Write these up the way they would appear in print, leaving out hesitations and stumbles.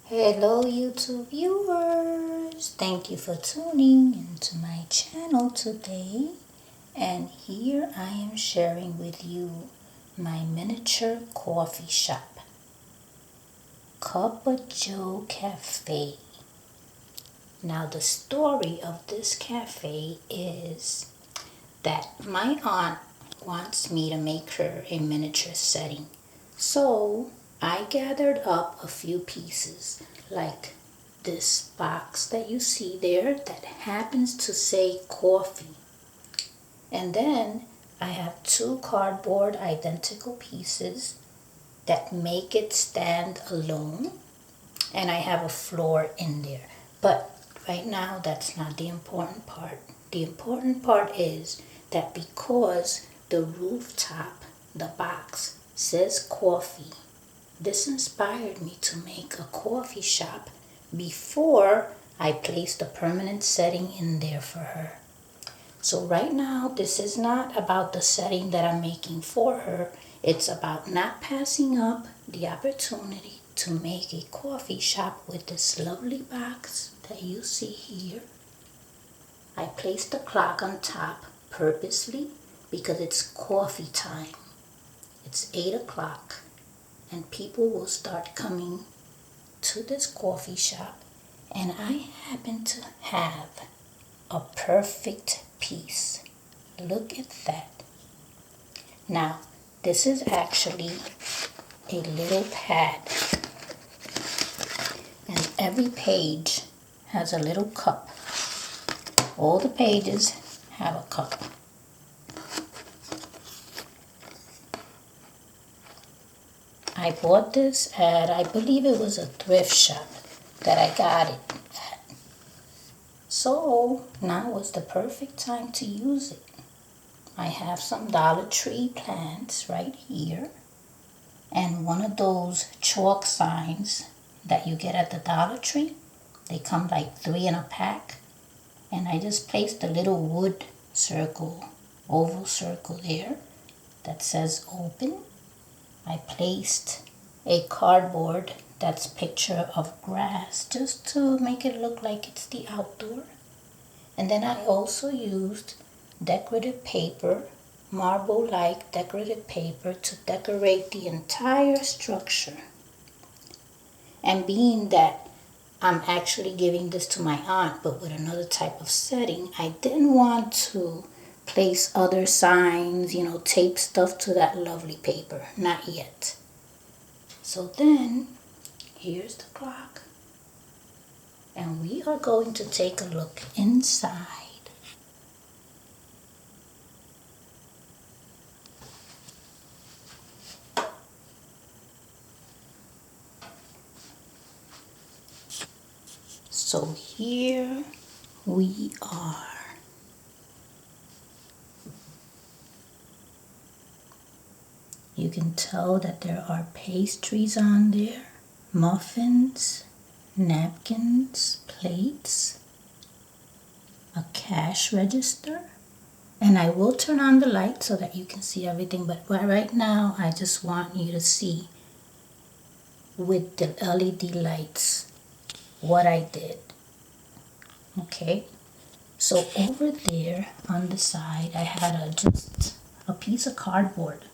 Hello YouTube viewers, thank you for tuning into my channel today, and here I am sharing with you my miniature coffee shop, Cup of Joe Cafe. Now the story of this cafe is that my aunt wants me to make her a miniature setting. So I gathered up a few pieces like this box that you see there that happens to say coffee. And then I have two cardboard identical pieces that make it stand alone. And I have a floor in there. But right now that's not the important part. The important part is that because the rooftop, the box, says coffee, this inspired me to make a coffee shop before I placed a permanent setting in there for her. So right now, this is not about the setting that I'm making for her. It's about not passing up the opportunity to make a coffee shop with this lovely box that you see here. I placed the clock on top purposely because it's coffee time. It's 8 o'clock and people will start coming to this coffee shop, and I happen to have a perfect piece. Look at that. Now, this is actually a little pad, and every page has a little cup. All the pages have a cup. I bought this at, I believe it was a thrift shop that I got it at. So now was the perfect time to use it. I have some Dollar Tree plants right here and one of those chalk signs that you get at the Dollar Tree. They come like 3 in a pack, and I just placed a little wood circle, oval circle there that says open. I placed a cardboard that's picture of grass just to make it look like it's the outdoor. And then I also used decorative paper, marble-like decorative paper, to decorate the entire structure. And being that I'm actually giving this to my aunt, but with another type of setting, I didn't want to place other signs, tape stuff to that lovely paper. Not yet. So then, here's the clock. And we are going to take a look inside. So here we are. You can tell that there are pastries on there, muffins, napkins, plates, a cash register, and I will turn on the light so that you can see everything, but right now I just want you to see with the LED lights what I did. Okay, so over there on the side I had just a piece of cardboard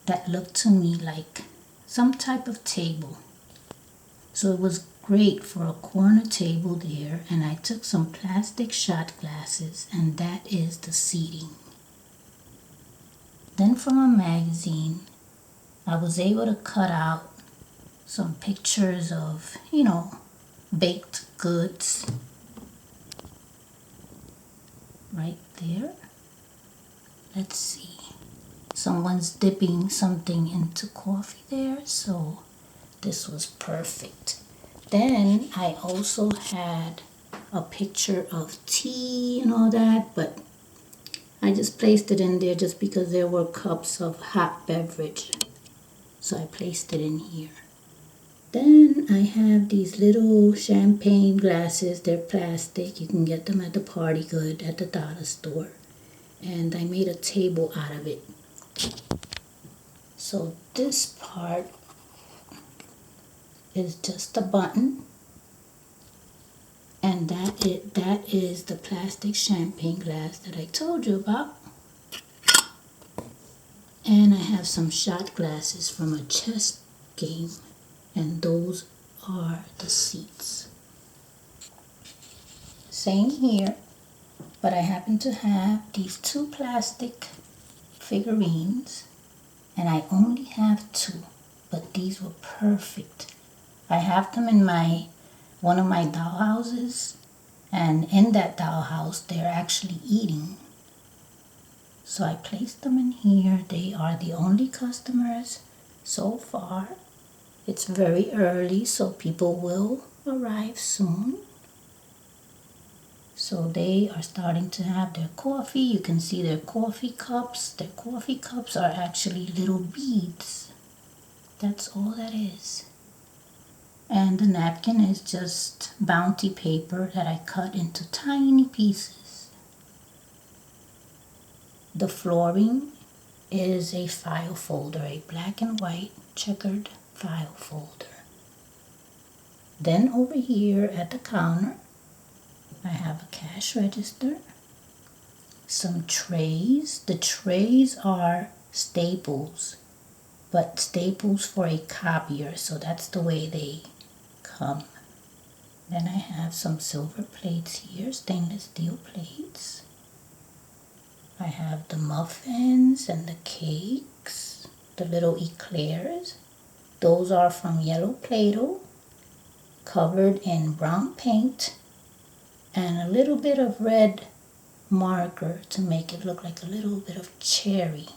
that looked to me like some type of table. So it was great for a corner table there, and I took some plastic shot glasses, and that is the seating. Then from a magazine, I was able to cut out some pictures of, baked goods right there. Let's see. Someone's dipping something into coffee there, so this was perfect. Then I also had a picture of tea and all that, but I just placed it in there just because there were cups of hot beverage. So I placed it in here. Then I have these little champagne glasses. They're plastic. You can get them at the Party Good at the dollar store. And I made a table out of it. So this part is just a button, and that is the plastic champagne glass that I told you about. And I have some shot glasses from a chess game, and those are the seats. Same here, but I happen to have these two plastic figurines, and I only have two, but these were perfect. I have them in one of my dollhouses, and in that dollhouse they're actually eating. So I placed them in here. They are the only customers so far. It's very early, so people will arrive soon. So they are starting to have their coffee. You can see their coffee cups. Their coffee cups are actually little beads. That's all that is. And the napkin is just Bounty paper that I cut into tiny pieces. The flooring is a file folder, a black and white checkered file folder. Then over here at the counter, I have a cash register, some trays. The trays are staples, but staples for a copier, so that's the way they come. Then I have some silver plates here, stainless steel plates. I have the muffins and the cakes, the little eclairs. Those are from yellow Play-Doh, covered in brown paint and a little bit of red marker to make it look like a little bit of cherry.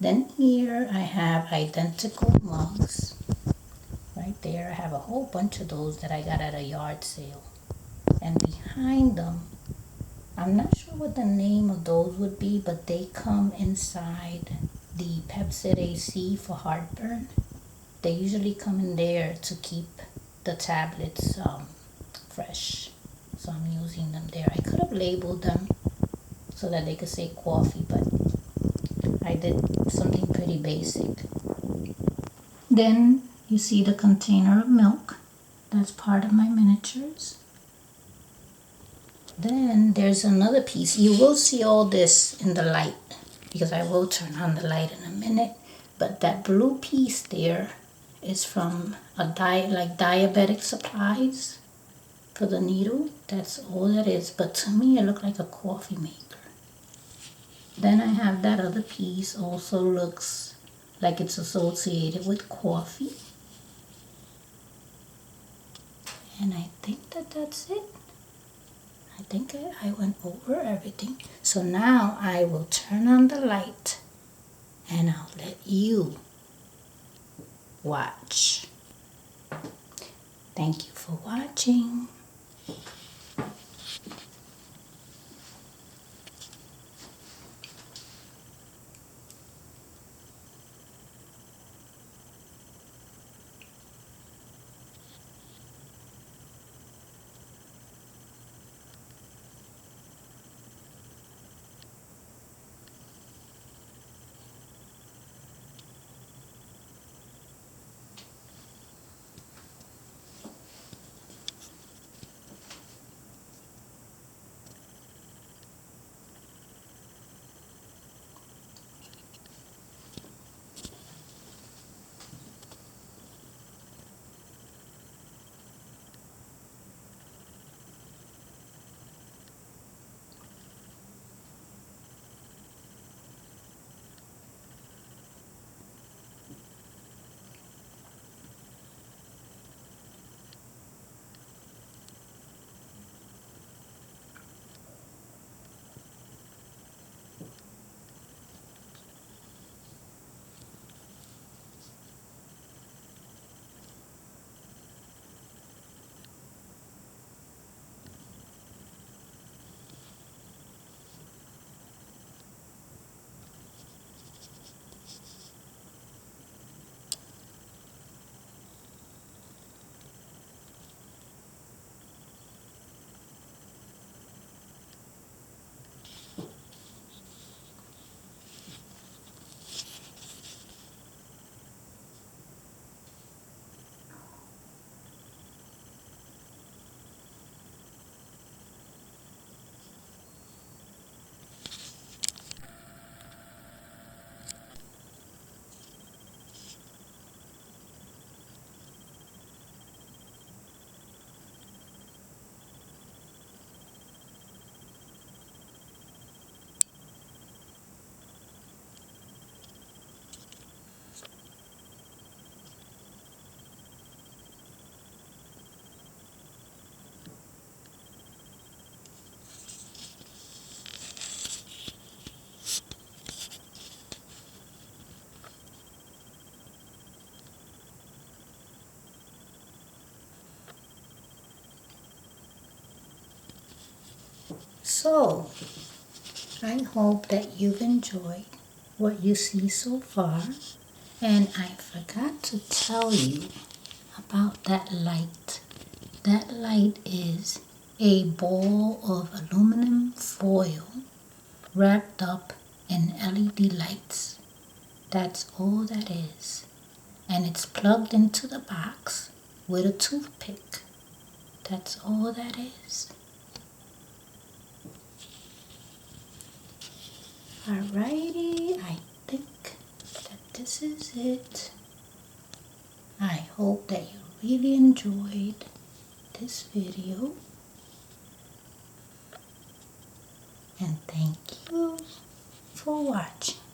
Then here I have identical mugs. Right there I have a whole bunch of those that I got at a yard sale. And behind them, I'm not sure what the name of those would be, but they come inside the Pepcid AC for heartburn. They usually come in there to keep the tablets fresh. So I'm using them there. I could have labeled them so that they could say coffee, but I did something pretty basic. Then you see the container of milk. That's part of my miniatures. Then there's another piece. You will see all this in the light because I will turn on the light in a minute. But that blue piece there is from a diabetic supplies for the needle. That's all that is. But to me, it looked like a coffee maker. Then I have that other piece. Also looks like it's associated with coffee. And I think that's it. I think I went over everything. So now I will turn on the light and I'll let you watch. Thank you for watching. So, I hope that you've enjoyed what you see so far. And I forgot to tell you about that light. That light is a ball of aluminum foil wrapped up in LED lights. That's all that is. And it's plugged into the box with a toothpick. That's all that is. Alrighty, I think that this is it. I hope that you really enjoyed this video. And thank you for watching.